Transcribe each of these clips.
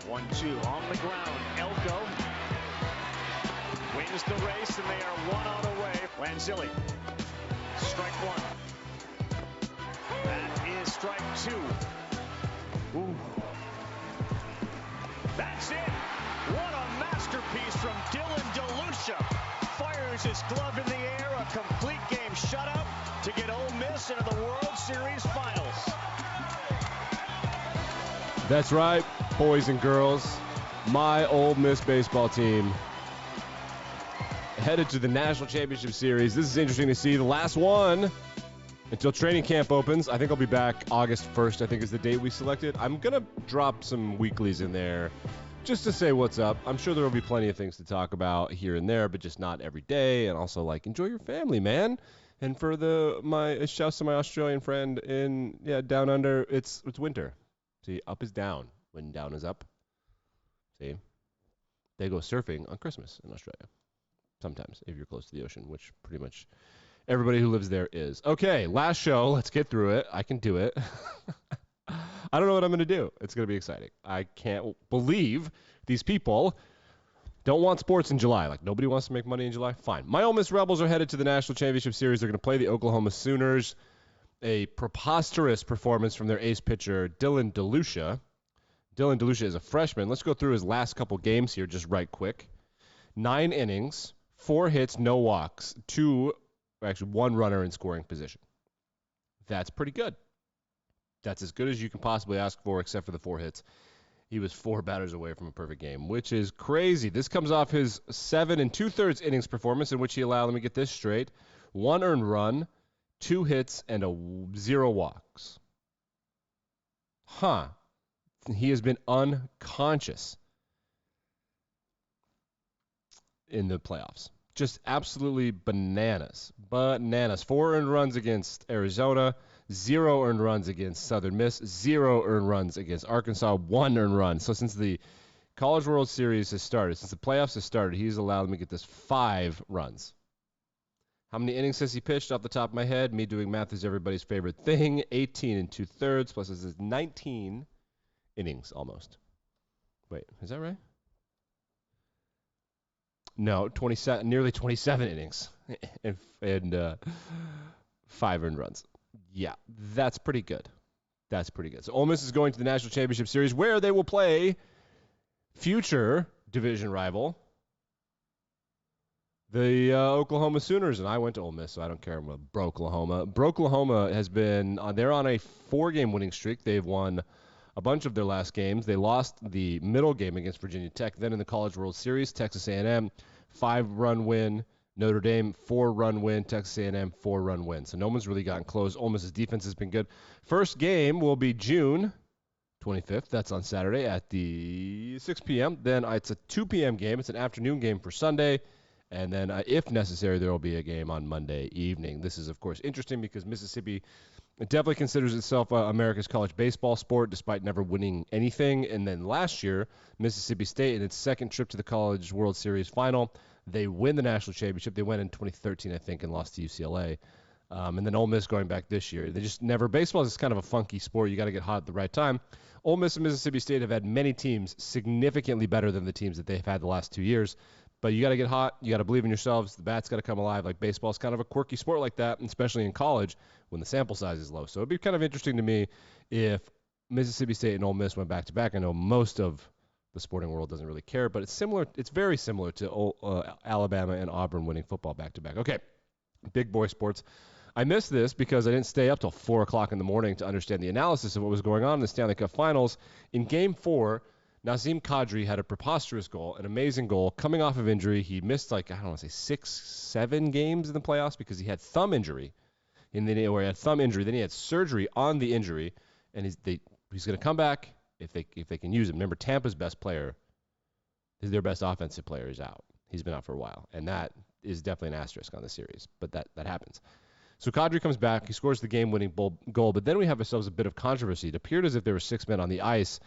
1-2 on the ground. Elko wins the race, and they are 1 out away. Lanzilli, strike 1. That is strike 2. Ooh. That's it. What a masterpiece from Dylan DeLucia. Fires his glove in the air. A complete game shutout to get Ole Miss into the World Series Finals. That's right, boys and girls. My Ole Miss baseball team headed to the National Championship Series. This is interesting to see. The last one until training camp opens. I think I'll be back August 1st, I think is the date we selected. I'm going to drop some weeklies in there just to say what's up. I'm sure there will be plenty of things to talk about here and there, but just not every day. And also, like, enjoy your family, man. And for my shouts to my Australian friend in down under, it's winter. See, up is down when down is up. See, they go surfing on Christmas in Australia. Sometimes, if you're close to the ocean, which pretty much everybody who lives there is. Okay, last show. Let's get through it. I can do it. I don't know what I'm going to do. It's going to be exciting. I can't believe these people don't want sports in July. Like, nobody wants to make money in July? Fine. My Ole Miss Rebels are headed to the National Championship Series. They're going to play the Oklahoma Sooners. A preposterous performance from their ace pitcher, Dylan DeLucia. Dylan DeLucia is a freshman. Let's go through his last couple games here just right quick. 9 innings, 4 hits, no walks, 1 runner in scoring position. That's pretty good. That's as good as you can possibly ask for, except for the 4 hits. He was 4 batters away from a perfect game, which is crazy. This comes off his 7 2/3 innings performance, in which he allowed, let me get this straight, 1 earned run, 2 hits, and 0 walks. He has been unconscious in the playoffs. Just absolutely bananas. 4 earned runs against Arizona, 0 earned runs against Southern Miss, 0 earned runs against Arkansas, 1 earned run. So since the College World Series has started, since the playoffs have started, he's allowed, let me get this, 5 runs. How many innings has he pitched off the top of my head? Me doing math is everybody's favorite thing. 18 2/3 plus this is 19 innings almost. Wait, is that right? No, 27, nearly 27 innings and 5 earned runs. Yeah, that's pretty good. That's pretty good. So Ole Miss is going to the National Championship Series, where they will play future division rival, the Oklahoma Sooners. And I went to Ole Miss, so I don't care about Oklahoma. Oklahoma has been they're on a 4-game winning streak. They've won a bunch of their last games. They lost the middle game against Virginia Tech. Then in the College World Series, Texas A&M, 5-run win. Notre Dame, 4-run win. Texas A&M, 4-run win. So no one's really gotten close. Ole Miss's defense has been good. First game will be June 25th. That's on Saturday at the 6 p.m. Then it's a 2 p.m. game. It's an afternoon game for Sunday. And then, if necessary, there will be a game on Monday evening. This is, of course, interesting because Mississippi definitely considers itself America's college baseball sport, despite never winning anything. And then last year, Mississippi State, in its second trip to the College World Series final, they win the national championship. They went in 2013, I think, and lost to UCLA. And then Ole Miss going back this year. They just never – baseball is kind of a funky sport. You got to get hot at the right time. Ole Miss and Mississippi State have had many teams significantly better than the teams that they've had the last 2 years. But you got to get hot. You got to believe in yourselves. The bat's got to come alive. Like, baseball is kind of a quirky sport like that, especially in college when the sample size is low. So it'd be kind of interesting to me if Mississippi State and Ole Miss went back-to-back. I know most of the sporting world doesn't really care, but it's similar. It's very similar to Alabama and Auburn winning football back-to-back. Okay, big boy sports. I missed this because I didn't stay up till 4 o'clock in the morning to understand the analysis of what was going on in the Stanley Cup Finals. In Game 4, Nazem Kadri had a preposterous goal, an amazing goal, coming off of injury. He missed, like, I don't want to say 6-7 games in the playoffs because he had thumb injury. Then he had surgery on the injury, and he's going to come back if they can use him. Remember, Tampa's best player, their best offensive player, is out. He's been out for a while, and that is definitely an asterisk on the series, but that happens. So Kadri comes back. He scores the game-winning goal, but then we have ourselves a bit of controversy. It appeared as if there were 6 men on the ice.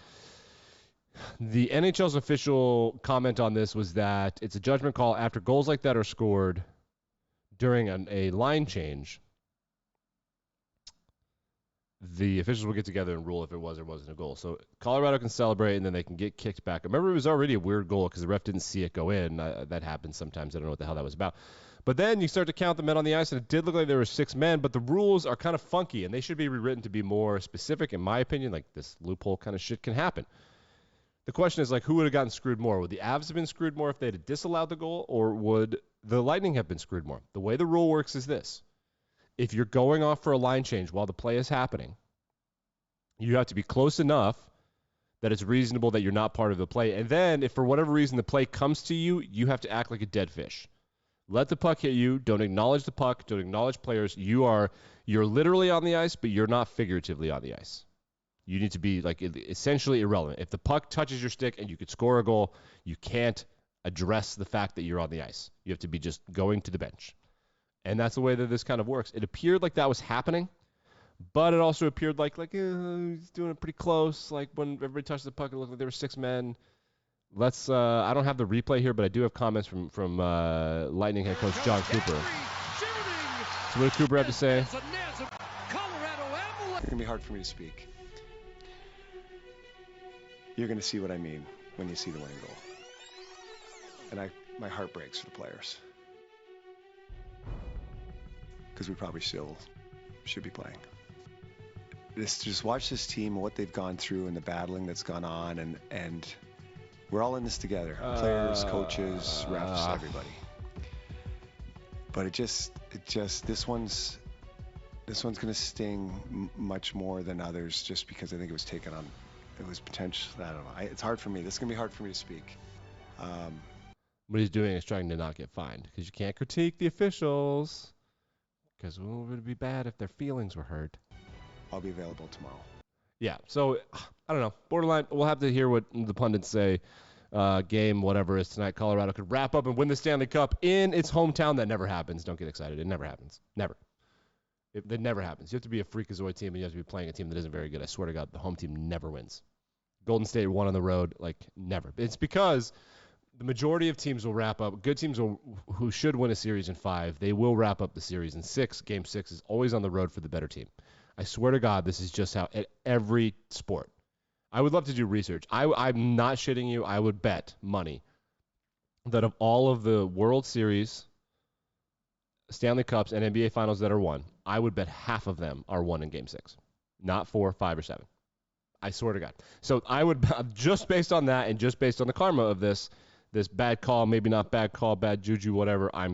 The NHL's official comment on this was that it's a judgment call after goals like that are scored during a line change. the officials will get together and rule if it was or wasn't a goal. So Colorado can celebrate, and then they can get kicked back. I remember it was already a weird goal because the ref didn't see it go in. That happens sometimes. I don't know what the hell that was about. But then you start to count the men on the ice, and it did look like there were 6 men, but the rules are kind of funky, and they should be rewritten to be more specific, in my opinion. Like, this loophole kind of shit can happen. The question is, like, who would have gotten screwed more? Would the Avs have been screwed more if they had disallowed the goal, or would the Lightning have been screwed more? The way the rule works is this. If you're going off for a line change while the play is happening, you have to be close enough that it's reasonable that you're not part of the play. And then, if for whatever reason the play comes to you, you have to act like a dead fish. Let the puck hit you. Don't acknowledge the puck. Don't acknowledge players. You're literally on the ice, but you're not figuratively on the ice. You need to be like essentially irrelevant. If the puck touches your stick and you could score a goal, you can't address the fact that you're on the ice. You have to be just going to the bench. And that's the way that this kind of works. It appeared like that was happening, but it also appeared like he's doing it pretty close. Like when everybody touched the puck, it looked like there were 6 men. Let's. I don't have the replay here, but I do have comments from Lightning head coach John Cooper. So what did Cooper have to say? It's going to be hard for me to speak. You're going to see what I mean when you see the winning goal. And my heart breaks for the players. Because we probably still should be playing. Just watch this team and what they've gone through and the battling that's gone on, and we're all in this together. Players, coaches, refs, everybody. But it just this one's going to sting much more than others, just because I think it was taken on. It was potential. I don't know. It's hard for me. This is going to be hard for me to speak. What he's doing is trying to not get fined, because you can't critique the officials, because it would be bad if their feelings were hurt. I'll be available tomorrow. Yeah, so I don't know. Borderline, we'll have to hear what the pundits say. Game, whatever is tonight, Colorado could wrap up and win the Stanley Cup in its hometown. That never happens. Don't get excited. It never happens. Never. That never happens. You have to be a freakazoid team, and you have to be playing a team that isn't very good. I swear to God, the home team never wins. Golden State won on the road, like, never. It's because the majority of teams will wrap up. Good teams who should win a series in 5, they will wrap up the series in 6. Game 6 is always on the road for the better team. I swear to God, this is just how at every sport. I would love to do research. I'm not shitting you. I would bet money that of all of the World Series, Stanley Cups, and NBA Finals that are won, I would bet half of them are won in Game 6. Not 4, 5, or 7. I swear to God. So I would, just based on that and just based on the karma of this bad call, maybe not bad call, bad juju, whatever, I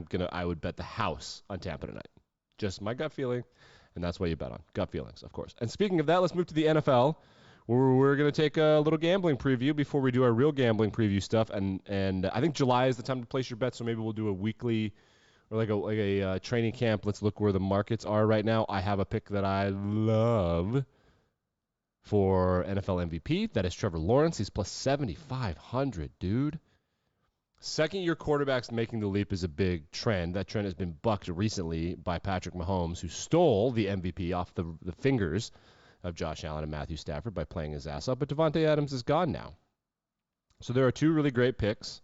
would bet the house on Tampa tonight. Just my gut feeling, and that's what you bet on. Gut feelings, of course. And speaking of that, let's move to the NFL. We're going to take a little gambling preview before we do our real gambling preview stuff. And I think July is the time to place your bets, so maybe we'll do a weekly or like a training camp. Let's look where the markets are right now. I have a pick that I love for NFL MVP. That is Trevor Lawrence. He's plus 7,500, dude. Second-year quarterbacks making the leap is a big trend. That trend has been bucked recently by Patrick Mahomes, who stole the MVP off the fingers of Josh Allen and Matthew Stafford by playing his ass off. But Devontae Adams is gone now. So there are 2 really great picks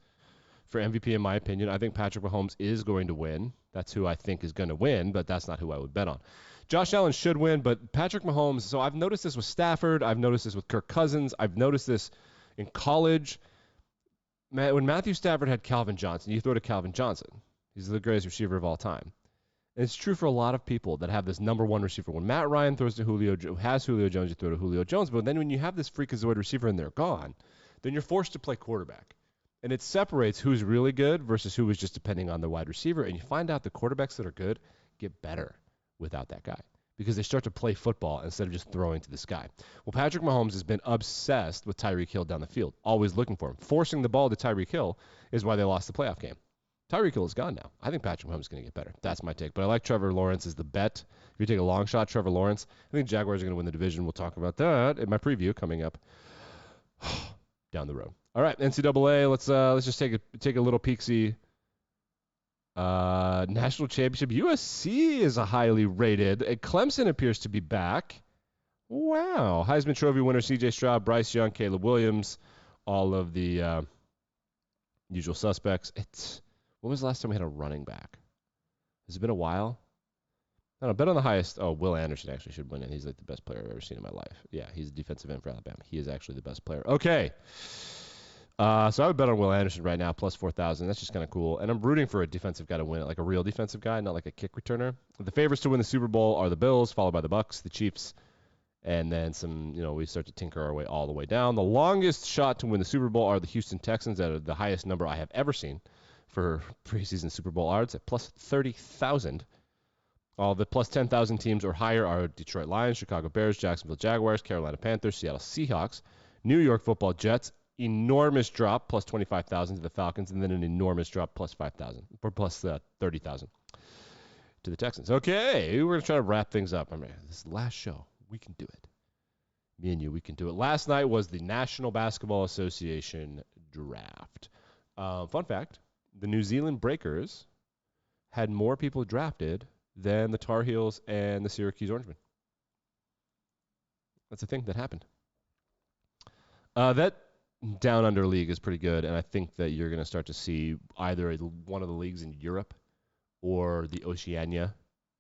for MVP in my opinion. I think Patrick Mahomes is going to win. That's who I think is going to win, but that's not who I would bet on. Josh Allen should win, but Patrick Mahomes, so I've noticed this with Stafford. I've noticed this with Kirk Cousins. I've noticed this in college. When Matthew Stafford had Calvin Johnson, you throw to Calvin Johnson. He's the greatest receiver of all time. And it's true for a lot of people that have this number 1 receiver. When Matt Ryan throws to Julio Jones, you throw to Julio Jones. But then when you have this freakazoid receiver and they're gone, then you're forced to play quarterback. And it separates who's really good versus who is just depending on the wide receiver. And you find out the quarterbacks that are good get better without that guy because they start to play football instead of just throwing to the sky. Well, Patrick Mahomes has been obsessed with Tyreek Hill down the field, always looking for him. Forcing the ball to Tyreek Hill is why they lost the playoff game. Tyreek Hill is gone now. I think Patrick Mahomes is going to get better. That's my take. But I like Trevor Lawrence as the bet. If you take a long shot, Trevor Lawrence, I think Jaguars are going to win the division. We'll talk about that in my preview coming up down the road. All right, NCAA. Let's just take a little peek-see. National championship. USC is a highly rated. And Clemson appears to be back. Wow. Heisman Trophy winner C.J. Stroud, Bryce Young, Caleb Williams, all of the usual suspects. When was the last time we had a running back? Has it been a while? I don't know, bet on the highest. Oh, Will Anderson actually should win it. He's like the best player I've ever seen in my life. Yeah, he's a defensive end for Alabama. He is actually the best player. Okay. So I would bet on Will Anderson right now, plus 4,000. That's just kind of cool. And I'm rooting for a defensive guy to win it, like a real defensive guy, not like a kick returner. The favorites to win the Super Bowl are the Bills, followed by the Bucks, the Chiefs, and then some, we start to tinker our way all the way down. The longest shot to win the Super Bowl are the Houston Texans at the highest number I have ever seen for preseason Super Bowl odds at plus 30,000. All the plus 10,000 teams or higher are Detroit Lions, Chicago Bears, Jacksonville Jaguars, Carolina Panthers, Seattle Seahawks, New York Football Jets. Enormous drop, plus 25,000 to the Falcons, and then an enormous drop, plus 5,000 or plus 30,000 to the Texans. Okay, we're gonna try to wrap things up. This is the last show. We can do it. Me and you, we can do it. Last night was the National Basketball Association draft. Fun fact: the New Zealand Breakers had more people drafted than the Tar Heels and the Syracuse Orangemen. That's a thing that happened. That down under league is pretty good, and I think that you're going to start to see either one of the leagues in Europe or the Oceania,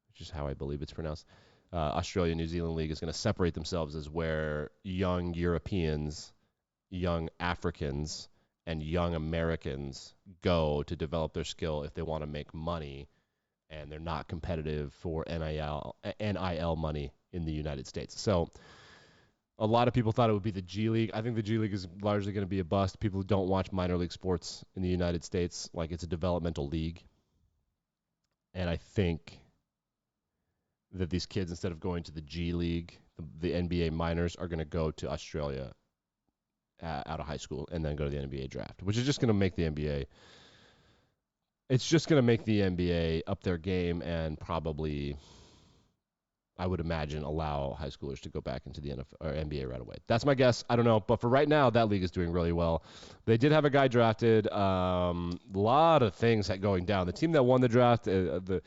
which is how I believe it's pronounced. Australia, New Zealand league is going to separate themselves as where young Europeans, young Africans, and young Americans go to develop their skill if they want to make money, and they're not competitive for NIL money in the United States. So a lot of people thought it would be the G League. I think the G League is largely going to be a bust. People who don't watch minor league sports in the United States, like it's a developmental league. And I think that these kids, instead of going to the G League, the NBA minors, are going to go to Australia out of high school and then go to the NBA draft, which is just going to make the NBA. It's just going to make the NBA up their game and probably, I would imagine, allow high schoolers to go back into the NFL or NBA right away. That's my guess. I don't know. But for right now, that league is doing really well. They did have a guy drafted. A lot of things going down. The team that won the draft, the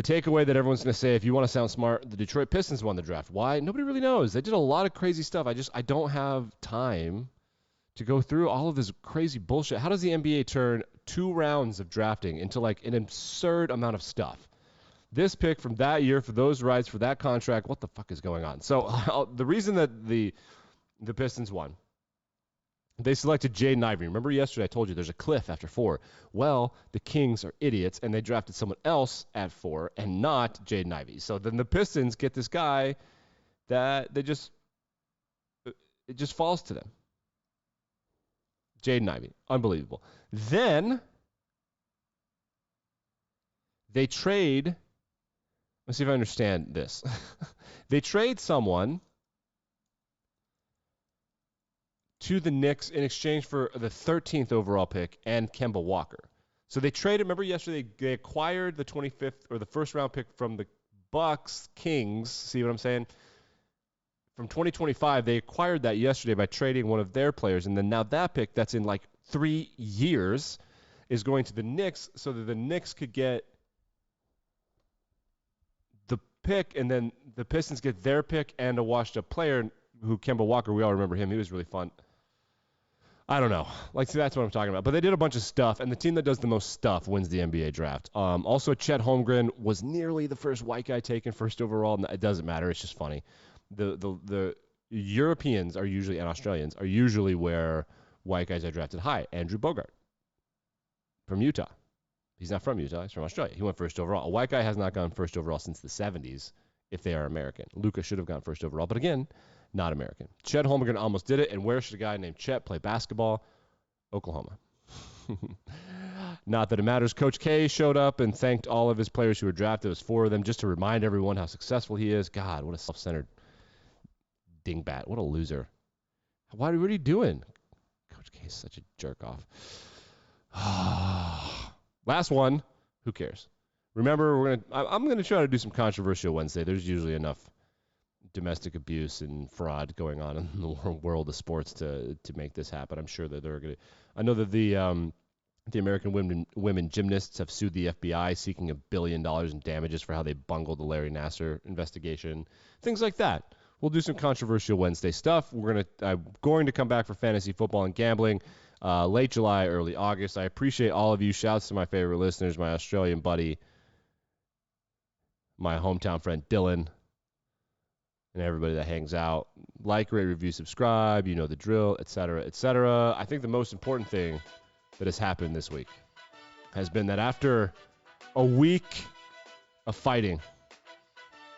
takeaway that everyone's going to say, if you want to sound smart, the Detroit Pistons won the draft. Why? Nobody really knows. They did a lot of crazy stuff. I don't have time to go through all of this crazy bullshit. How does the NBA turn 2 rounds of drafting into like an absurd amount of stuff? This pick from that year for those rights for that contract, what the fuck is going on? So the reason that the Pistons won, they selected Jaden Ivey. Remember yesterday I told you there's a cliff after 4. Well, the Kings are idiots, and they drafted someone else at 4 and not Jaden Ivey. So then the Pistons get this guy that it just falls to them. Jaden Ivey. Unbelievable. Then they trade... Let's see if I understand this. They trade someone to the Knicks in exchange for the 13th overall pick and Kemba Walker. So they traded, remember yesterday, they acquired the 25th or the first round pick from the Bucks Kings. See what I'm saying? From 2025, they acquired that yesterday by trading one of their players. And then now that pick that's in like 3 years is going to the Knicks so that the Knicks could get pick, and then the Pistons get their pick and a washed-up player who, Kemba Walker, we all remember him. He was really fun. I don't know. See, that's what I'm talking about. But they did a bunch of stuff, and the team that does the most stuff wins the NBA draft. Also, Chet Holmgren was nearly the first white guy taken first overall. It doesn't matter. It's just funny. The Europeans are usually, and Australians, are usually where white guys are drafted high. Andrew Bogart from Utah. He's not from Utah. He's from Australia. He went first overall. A white guy has not gone first overall since the 70s if they are American. Luka should have gone first overall, but again, not American. Chet Holmgren almost did it, and where should a guy named Chet play basketball? Oklahoma. Not that it matters. Coach K showed up and thanked all of his players who were drafted. It was 4 of them just to remind everyone how successful he is. God, what a self-centered dingbat. What a loser. What are you doing? Coach K is such a jerk off. Last one. Who cares? Remember, I'm gonna try to do some controversial Wednesday. There's usually enough domestic abuse and fraud going on in the world of sports to make this happen. I'm sure that they're gonna. I know that the American women gymnasts have sued the FBI, seeking $1 billion in damages for how they bungled the Larry Nassar investigation. Things like that. We'll do some controversial Wednesday stuff. I'm going to come back for fantasy football and gambling. Late July, early August. I appreciate all of you. Shouts to my favorite listeners, my Australian buddy. my hometown friend Dylan, and everybody that hangs out. Like, rate, review, subscribe. You know the drill, etc., etc. I think the most important thing that has happened this week has been that after a week of fighting,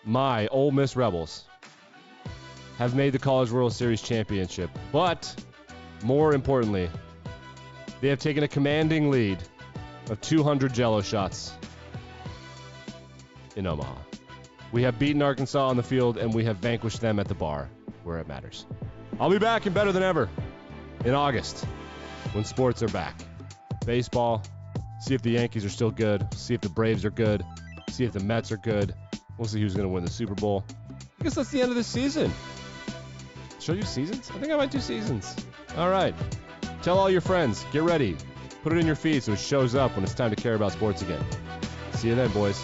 my Ole Miss Rebels have made the College World Series championship. But more importantly, they have taken a commanding lead of 200 Jell-O shots in Omaha. We have beaten Arkansas on the field, and we have vanquished them at the bar where it matters. I'll be back and better than ever in August when sports are back. Baseball, see if the Yankees are still good, see if the Braves are good, see if the Mets are good. We'll see who's going to win the Super Bowl. I guess that's the end of the season. Show you seasons? I think I might do seasons. All right. Tell all your friends. Get ready. Put it in your feed so it shows up when it's time to care about sports again. See you then, boys.